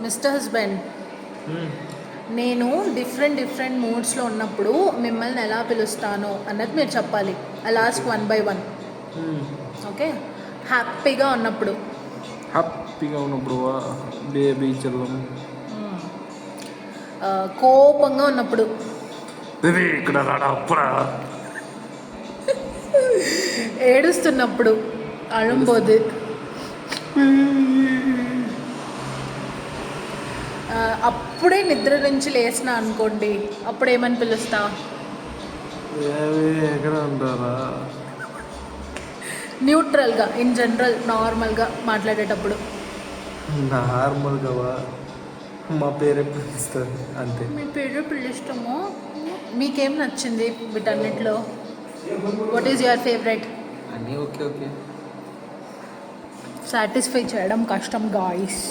Mister husband, నేను different మూడ్స్లో ఉన్నప్పుడు మిమ్మల్ని ఎలా పిలుస్తాను అన్నది మీరు చెప్పాలి. I last 1 by 1. ఓకే. హ్యాపీగా ఉన్నప్పుడు బేబీ చెల్లం. కోపంగా ఉన్నప్పుడు ఇక్కడ రాడా ఏడుస్తున్నప్పుడు అழும்போது అప్పుడే నిద్ర నుంచి లేచిన అనుకోండి, అప్పుడు ఏమని పిలుస్తా? ఎక్కడ ఉంటారా? న్యూట్రల్గా, ఇన్ జనరల్, నార్మల్గా మాట్లాడేటప్పుడు. నార్మల్గా మా పేరే పిలుస్తారు అంతే. మీ పేరు పిలుస్తాము. మీకేం నచ్చింది వీటన్నిటిలో? What is your favourite? అన్నీ ఓకే. సాటిస్ఫై చేయడం కష్టం గాయ్స్.